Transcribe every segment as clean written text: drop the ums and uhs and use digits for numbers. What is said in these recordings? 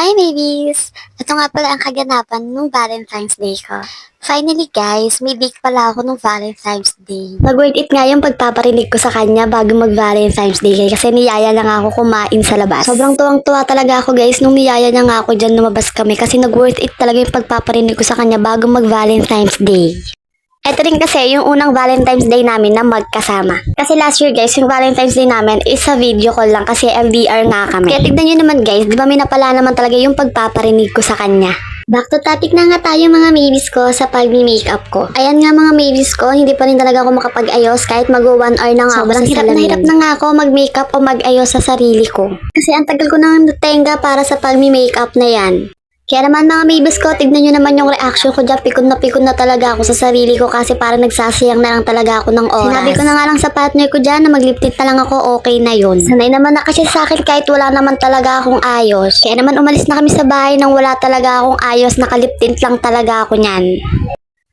Hi, babies! Ito nga pala ang kaganapan nung Valentine's Day ko. Finally, guys, may date pala ako nung Valentine's Day. Nag-worth it nga yung pagpaparinig ko sa kanya bago mag-Valentine's Day kasi niyaya lang ako kumain sa labas. Sobrang tuwang-tuwa talaga ako, guys, nung niyaya niya nga ako dyan lumabas kami kasi nag-worth it talaga yung pagpaparinig ko sa kanya bago mag-Valentine's Day. Ito rin kasi yung unang Valentine's Day namin na magkasama. Kasi last year, guys, yung Valentine's Day namin is sa video call lang kasi LDR nga kami. Kaya tignan nyo naman, guys, di ba may napala naman talaga yung pagpaparinig ko sa kanya. Back to topic na nga tayo mga maybes ko sa pag-makeup ko. Ayan nga mga maybes ko, hindi pa rin talaga ako makapag-ayos kahit mag-1 hour na nga ako sa salamin. Sobrang hirap na nga ako mag-makeup o mag-ayos sa sarili ko. Kasi ang tagal ko nang natenga para sa pag-makeup na yan. Kaya naman mga maybes ko, tignan nyo naman yung reaction ko dyan. Pikon na talaga ako sa sarili ko kasi parang nagsasayang na lang talaga ako ng oras. Sinabi ko na nga lang sa partner ko dyan na mag-lip tint na lang ako, okay na yun. Sanay naman na kasi sa akin kahit wala naman talaga akong ayos. Kaya naman umalis na kami sa bahay nang wala talaga akong ayos, naka-lip tint lang talaga ako nyan.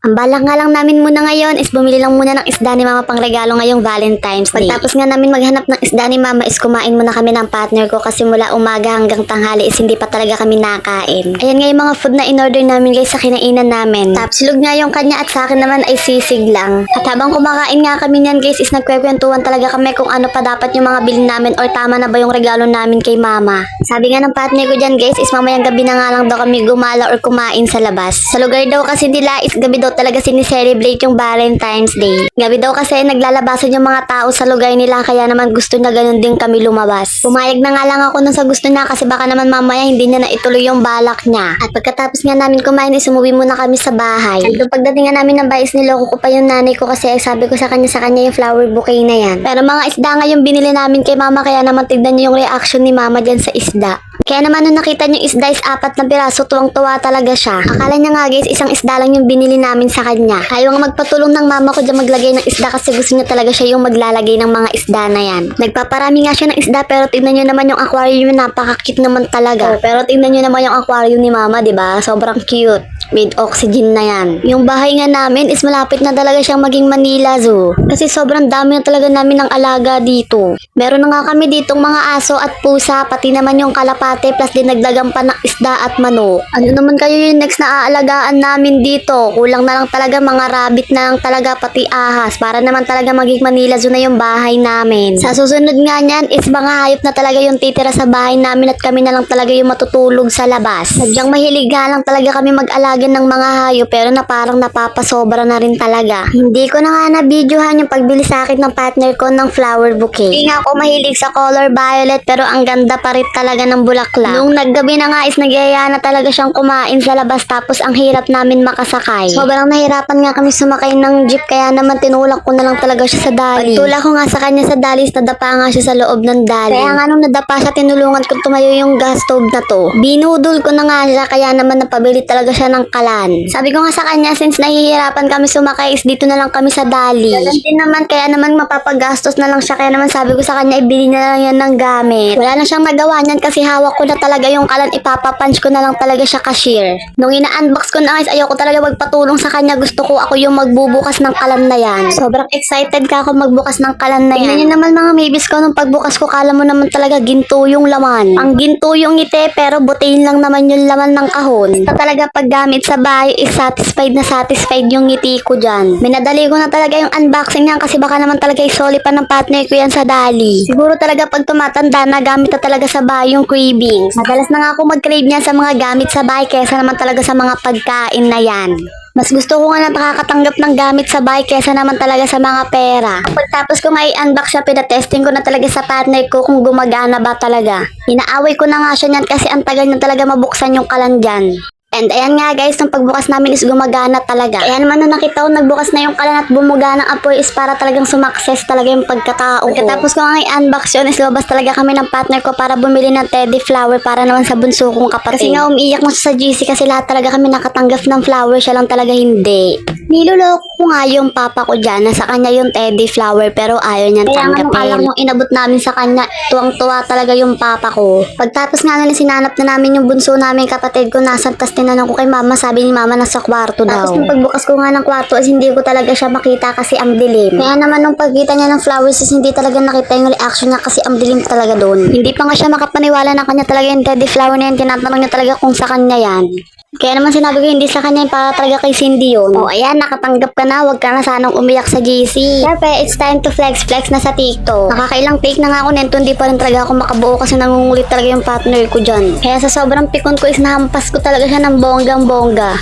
Ang balak nga lang namin muna ngayon is bumili lang muna ng isda ni Mama pang regalo ngayong Valentine's Day. Pagtapos nga namin maghanap ng isda ni Mama is kumain muna kami ng partner ko kasi mula umaga hanggang tanghali is hindi pa talaga kami nakain. Ayan nga yung mga food na in-order namin guys sa kinainan namin. Tapsilog nga yung kanya at sa akin naman ay sisig lang. At habang kumakain nga kami niyan guys is nagkwekwentuhan talaga kami kung ano pa dapat yung mga bilhin namin or tama na ba yung regalo namin kay Mama. Sabi nga ng partner ko dyan guys is mamayang gabi na nga lang daw kami gumala or kumain sa labas. Sa lugar daw kasi nila is gabi daw talaga sinicelebrate yung Valentine's Day. Gabi daw kasi naglalabasan yung mga tao sa lugar nila kaya naman gusto na ganun din kami lumabas. Pumayag na nga lang ako nun sa gusto niya kasi baka naman mamaya hindi niya na ituloy yung balak niya. At pagkatapos nga namin kumain is umuwi muna kami sa bahay. At doon pagdating nga namin ng bahay is niloko ko pa yung nanay ko kasi sabi ko sa kanya yung flower bouquet na yan. Pero mga isda nga yung binili namin kay Mama kaya naman tignan niyo yung reaction ni Mama dyan sa isda. Kaya naman nung nakita niyo isda is 4 na piraso, tuwang-tuwa talaga siya. Akala niya nga guys, isang isda lang yung binili namin sa kanya. Ayaw nga magpatulong ng mama ko dyan maglagay ng isda kasi gusto niya talaga siya yung maglalagay ng mga isda na yan. Nagpaparami nga siya ng isda pero tignan niyo naman yung aquarium yun, napaka-cute naman talaga. Oh, pero tignan niyo naman yung aquarium ni Mama, 'di ba? Sobrang cute. With oxygen na yan. Yung bahay nga namin is malapit na talaga siyang maging Manila Zoo. Kasi sobrang dami na talaga namin ng alaga dito. Meron na nga kami ditong mga aso at pusa, pati naman yung kalapate plus dinagdagan pa ng isda at manok. Ano naman kayo yung next na aalagaan namin dito? Kulang na lang talaga mga rabbit na lang talaga pati ahas para naman talaga maging Manila Zoo na yung bahay namin. Sa susunod nga niyan is mga hayop na talaga yung titira sa bahay namin at kami na lang talaga yung matutulog sa labas. Sadyang mahilig nga lang talaga kami mag-alaga ng mga hayop pero na parang napapasobra na rin talaga. Hindi ko na nga na-videohan yung pagbili sa akin ng partner ko ng flower bouquet. Hindi nga ako mahilig sa color violet pero ang ganda pa rin talaga ng bulaklak. Nung naggabi na nga is nagyaya na talaga siyang kumain sa labas tapos ang hirap namin makasakay. Sobrang nahirapan nga kami sumakay ng jeep kaya naman tinulak ko na lang talaga siya sa dali. Pagtulak ko nga sa kanya sa dali is nadapa nga siya sa loob ng dali. Kaya nga nung nadapa siya tinulungan ko tumayo yung gas stove na to. Binudol ko na nga siya kaya naman napabili talaga siya ng kalan. Sabi ko nga sa kanya, since nahihirapan kami sumakay is dito na lang kami sa dali. Ganun din naman, kaya naman mapapagastos na lang siya. Kaya naman sabi ko sa kanya, ibili na lang yan ng gamit. Wala na siyang nagawa niyan kasi hawak ko na talaga yung kalan, ipapapunch ko na lang talaga siya cashier. Nung ina-unbox ko na guys, ayoko talaga magpatulong sa kanya. Gusto ko ako yung magbubukas ng kalan na yan. Sobrang excited ka ako magbukas ng kalan na yan. Tingnan niyo naman mga maybes ko, nung pagbukas ko, kala mo naman talaga ginto yung laman. Ang ginto yung ngiti, pero butain lang naman yung laman ng kahon. Basta talaga paggamit sa bahay is satisfied yung ngiti ko dyan. Minadali ko na talaga yung unboxing niyan kasi baka naman talaga isoli pa ng partner ko yan sa dali. Siguro talaga pag tumatanda na gamit na talaga sa bahay yung cravings. Madalas na nga ako mag-crave niyan sa mga gamit sa bahay kesa naman talaga sa mga pagkain na yan. Mas gusto ko nga na nakakatanggap ng gamit sa bahay kesa naman talaga sa mga pera. Pagtapos ko mai-unbox siya, pinatesting ko na talaga sa partner ko kung gumagana ba talaga. Inaaway ko na nga siya niyan kasi ang tagal na talaga mabuksan yung kalan dyan. And ayan nga guys, nung pagbukas namin is gumagana talaga. Kaya naman nung nakita ko nagbukas na yung kalan at bumuga ng apoy is para talagang sumakses talaga yung pagkatao ko. Pagkatapos ko nga i-unbox yun is lumabas talaga kami ng partner ko para bumili ng teddy flower para naman sa bunso kong kapatid. Kasi nga umiiyak na siya sa GC kasi lahat talaga kami nakatanggap ng flower, siya lang talaga hindi. Niloloko ko nga yung papa ko dyan na sa kanya yung teddy flower pero ayaw niyang tanggapin. Kaya nga nung inabot namin sa kanya, tuwang-tuwa talaga yung papa ko. Pagtapos nga nila sinanap na namin yung bunso namin kapatid ko, nasa tas tinanong ko kay mama, sabi ni mama nasa kwarto daw. Tapos nung pagbukas ko nga ng kwarto is hindi ko talaga siya makita kasi ang dilim. Kaya naman nung pagkita niya ng flowers is hindi talaga nakita yung reaction niya kasi ang dilim talaga doon. Hindi pa nga siya makapaniwala na kanya talaga yung teddy flower na yan. Tinatanong niya talaga kung sa kanya yan. Kaya naman sinabi ko hindi sa kanya yung para talaga kay Cindy yun. O ayan, nakatanggap ka na, wag ka na sanang umiyak sa GC. Siyempre, it's time to flex na sa TikTok. Nakakailang take na nga ako nento, hindi pa rin talaga ako makabuo kasi nangungulit talaga yung partner ko dyan. Kaya sa sobrang pikon ko is nahampas ko talaga siya ng bonggang bongga.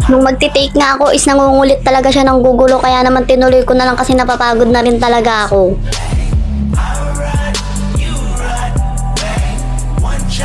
Nung magti-take nga ako is nangungulit talaga siya ng gugulo, kaya naman tinuloy ko na lang kasi napapagod na rin talaga ako.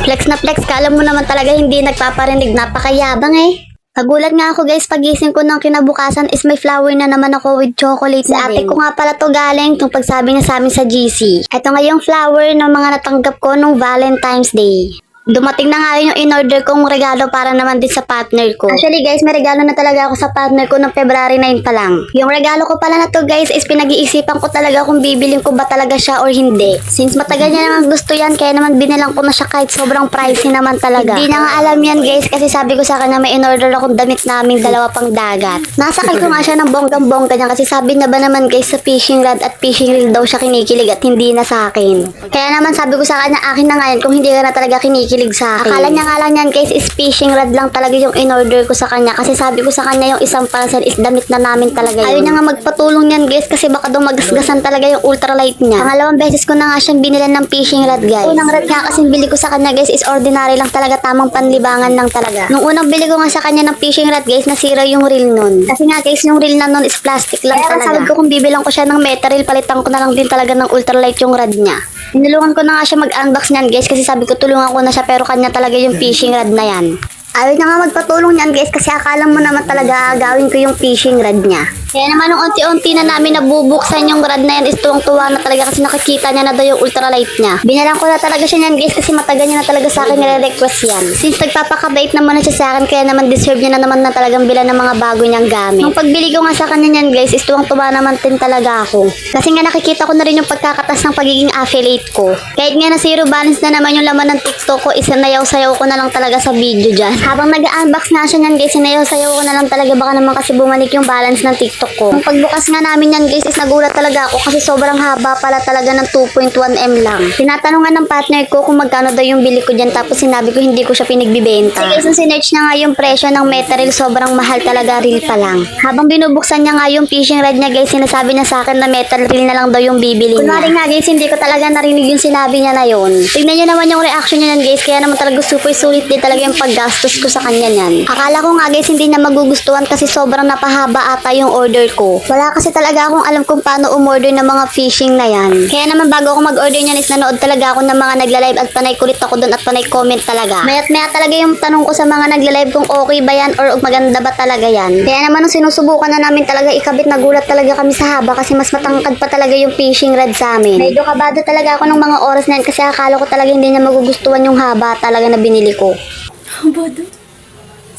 Flex na flex, kala mo naman talaga hindi nagpaparinig, napakayabang eh. Nagulat nga ako guys, pagising ko ng kinabukasan is may flower na naman ako with chocolate na ate ko nga pala to galing itong pagsabi niya sa amin sa GC. Ito nga yung flower ng mga natanggap ko nung Valentine's Day. Dumating na nga yung in-order kong regalo para naman din sa partner ko. Actually guys, may regalo na talaga ako sa partner ko ng February 9 pa lang. Yung regalo ko pala na to guys is pinag-iisipan ko talaga kung bibilin ko ba talaga siya or hindi. Since matagal niya naman gusto yan, kaya naman binilang ko na siya kahit sobrang pricey naman talaga. Hindi na nga alam yan guys kasi sabi ko sa kanya may in-order akong damit namin dalawa pang dagat. Nasakay ko nga siya ng bonggang-bongga niya kasi sabi niya ba naman guys sa fishing rod at fishing reel daw siya kinikilig at hindi na sa akin. Kaya naman sabi ko sa kanya akin na nga yan kung hindi ka na talaga kinikilig sa akin. Akala niya nga lang yan guys is fishing rod lang talaga yung in-order ko sa kanya kasi sabi ko sa kanya yung isang parcel is damit na namin talaga yun. Ayaw niya nga magpatulong niyan guys kasi baka daw magasgasan talaga yung ultralight niya. Pangalawang beses ko na nga siyang binilan ng fishing rod guys. Unang rod nga kasi bili ko sa kanya guys is ordinary lang talaga, tamang panlibangan lang talaga. Nung unang bili ko nga sa kanya ng fishing rod guys, nasira yung reel nun. Kasi nga guys yung reel na nun is plastic lang talaga. Sabi ko kung bibilang ko siya ng metal reel, palitan ko na lang din talaga ng ultralight yung rod niya. Tinulungan ko na nga siya mag-unbox niyan guys kasi sabi ko tulungan ko na siya pero kanya talaga yung fishing rod na yan. Ayaw niya nga magpatulong niyan guys kasi akala mo naman talaga gagawin ko yung fishing rod niya. Kaya naman nung unti-unti na namin nabubuksan yung rod na yan is tuwang-tuwa na talaga kasi nakikita niya na daw yung ultralight niya. Binalang ko na talaga siya niyan guys kasi matagal niya na talaga sa akin nire-request yan. Since nagpapakabait naman na siya sa akin kaya naman deserve niya na naman na talagang bilan ng mga bago niyang gamit. Nung pagbili ko nga sa kanya niyan guys is tuwang-tuwa naman din talaga ako. Kasi nga nakikita ko na rin yung pagkakatas ng pagiging affiliate ko. Kahit nga na zero balance na naman yung laman ng TikTok ko, isanayaw-sayaw ko na lang talaga sa video dyan. Habang nag-unbox nga siya niyan guys, sinayaw-sayaw ko na lang talaga baka naman kasi bumalik yung balance ng TikTok ko. Nung pagbukas nga namin yan guys is nagulat talaga ako kasi sobrang haba pala talaga ng 2.1M lang. Tinatanungan ng partner ko kung magkano daw yung bili ko dyan tapos sinabi ko hindi ko siya pinagbibenta. Kasi guys, nung sinerch niya nga yung presyo ng metal reel, sobrang mahal talaga, reel pa lang. Habang binubuksan niya nga yung fishing rod niya guys, sinasabi niya sa akin na metal reel na lang daw yung bibili niya. Kunwari nga guys, hindi ko talaga narinig yung sinabi niya na yun. Tignan niyo naman yung reaction niya yan guys, kaya naman talaga super sulit din talaga yung paggastos ko sa kanya niyan. Akala ko nga guys hindi niya magugustuhan kasi sobrang napahaba ata yung order ko. Wala kasi talaga akong alam kung paano umorder ng mga fishing na yan. Kaya naman bago ako mag-order niyan is nanood talaga ako ng mga nagla-live at panay kulit ako doon at panay comment talaga. Mayat maya talaga yung tanong ko sa mga nagla-live kung okay ba yan or maganda ba talaga yan. Kaya naman nung sinusubukan na namin talaga ikabit, nagulat talaga kami sa haba kasi mas matangkad pa talaga yung fishing rod sa amin. Medyo kabado talaga ako ng mga oras na yan kasi akala ko talaga hindi niya magugustuhan yung haba talaga na binili ko. Kabado?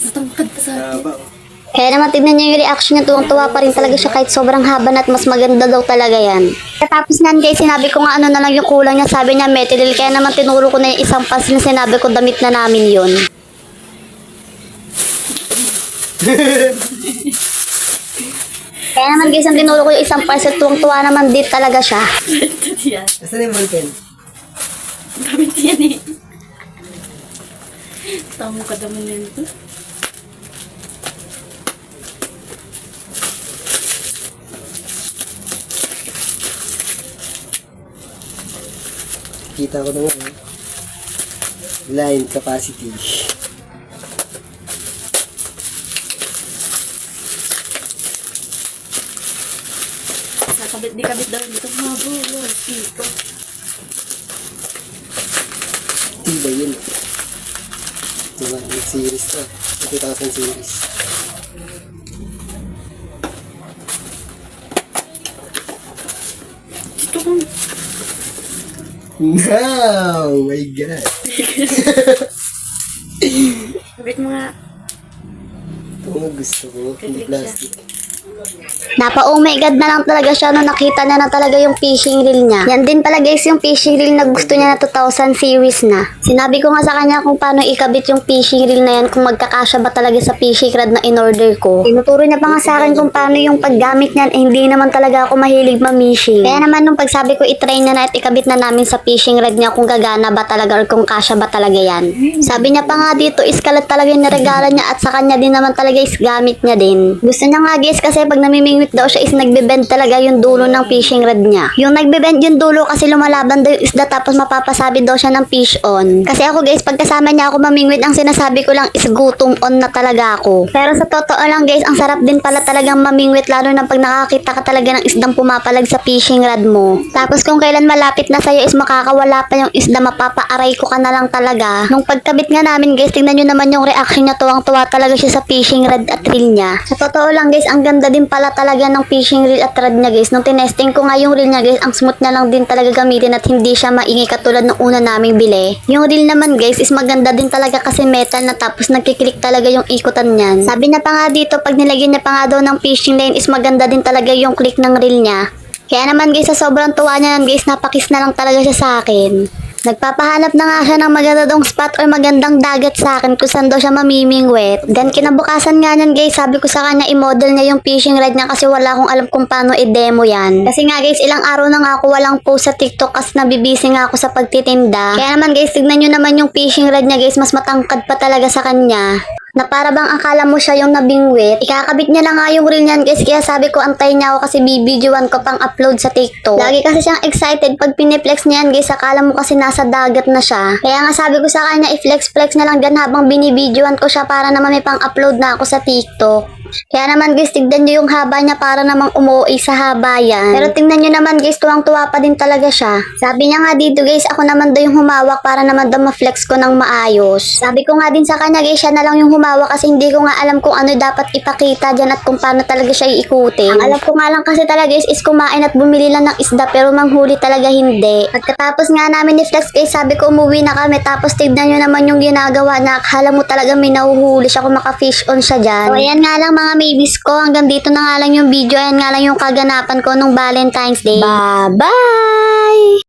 Matangkad pa sa atin. Kaya naman tignan niyo yung reaction niya, tuwang-tuwa pa rin talaga siya kahit sobrang haba na at mas maganda daw talaga yan. Tapos nga guys, sinabi ko nga ano na lang yung kulang niya, sabi niya metal reel, kaya naman tinuro ko na yung isang pass na sinabi ko damit na namin yun. Kaya naman guys, ang tinuro ko yung isang pass at tuwang-tuwa naman din talaga siya. Yan. Nasaan yung ballpen? Damit yan eh. Tamo ka naman yan ito. Kita ko naman line capacity. Nakabit di kabit daw dito. Mabulo. Dito. Tiba yun. Diba? Series to. 2000 series. Dito kung... No! My God! Kabit mo nga. Ito nga gusto ko. Hindi Kaya-click siya. plastic. Napa oh my god na lang talaga siya nung nakita niya na talaga yung fishing reel niya. Yan din pala guys yung fishing reel na gusto niya na 2000 series na. Sinabi ko nga sa kanya kung paano ikabit yung fishing reel na yan, kung magkakasya ba talaga sa fishing rod na in-order ko. Tinuturo niya pa nga sa akin kung paano yung paggamit niyan, hindi naman talaga ako mahilig mamishing. Kaya naman nung pagsabi ko itry niya na at ikabit na namin sa fishing rod niya kung gagana ba talaga or kung kasya ba talaga yan. Sabi niya pa nga dito iskalat talaga yung niregalo niya at sa kanya din naman talaga is gamit niya din. Gusto niya nga guys kasi pag namimingwit daw siya is nagbe-bend talaga yung dulo ng fishing rod niya. Yung nagbe-bend yung dulo kasi lumalaban daw yung isda tapos mapapasabi daw siya ng fish on. Kasi ako guys, pagkasama niya ako mamingwit, ang sinasabi ko lang is gutom on na talaga ako. Pero sa totoo lang guys, ang sarap din pala talagang mamingwit lalo na pag nakakita ka talaga ng isdang pumapalag sa fishing rod mo. Tapos kung kailan malapit na sa'yo is makakawala pa yung isda, mapapaaray ko ka na lang talaga. Nung pagkabit nga namin guys, tingnan nyo naman yung reaction niya, tuwang-tuwa talaga siya sa fishing rod at reel niya. Sa totoo lang guys, ang ganda din pala talaga ng fishing reel at rod niya guys. Nung tinesting ko nga yung reel niya guys, ang smooth na lang din talaga gamitin at hindi siya maingay katulad ng una naming bili. Yung reel naman guys is maganda din talaga kasi metal na tapos nagkiklik talaga yung ikutan niyan. Sabi niya pa nga dito, pag nilagyan niya pa nga daw ng fishing line is maganda din talaga yung click ng reel niya. Kaya naman guys, sa sobrang tuwa niya guys, napakis na lang talaga siya sa akin. Nagpapahanap na nga siya ng magandang spot or magandang dagat sa akin kung saan daw siya mamimingwit. Then kinabukasan nga niyan guys, sabi ko sa kanya i-model niya yung fishing rod niya kasi wala akong alam kung paano i-demo yan. Kasi nga guys, ilang araw na nga ako walang post sa TikTok kasi nabibisi nga ako sa pagtitinda. Kaya naman guys, tignan nyo naman yung fishing rod niya guys, mas matangkad pa talaga sa kanya. Na para bang akala mo siya yung nabingwit. Ikakabit niya na nga yung reel niyan guys, kaya sabi ko antayin niya ako kasi bibidyoan ko pang upload sa TikTok. Lagi kasi siyang excited pag piniplex niyan guys, akala mo kasi nasa dagat na siya. Kaya nga sabi ko sa kanya i-flex-flex na lang dyan habang binibidyoan ko siya para naman may pang upload na ako sa TikTok. Kaya naman guys, tignan nyo yung haba niya para namang umuwi sa haba yan. Pero tingnan nyo naman guys, tuwang-tuwa pa din talaga siya. Sabi niya nga dito guys, ako naman daw yung humawak para naman daw ma-flex ko ng maayos. Sabi ko nga din sa kanya guys, siya na lang yung humawak kasi hindi ko nga alam kung ano dapat ipakita dyan at kung paano talaga siya iikutin. Ang alam ko nga lang kasi talaga guys is kumain at bumili lang ng isda pero manghuli talaga hindi. Pagkatapos nga namin ni-flex guys, sabi ko umuwi na kami tapos tignan nyo naman yung ginagawa na akala mo talaga may nahuhuli siya kung maka-fish on siya dyan. So ayan nga lang mga maybes ko, hanggang dito na nga lang yung video. Ayan nga lang yung kaganapan ko nung Valentine's Day. Bye-bye!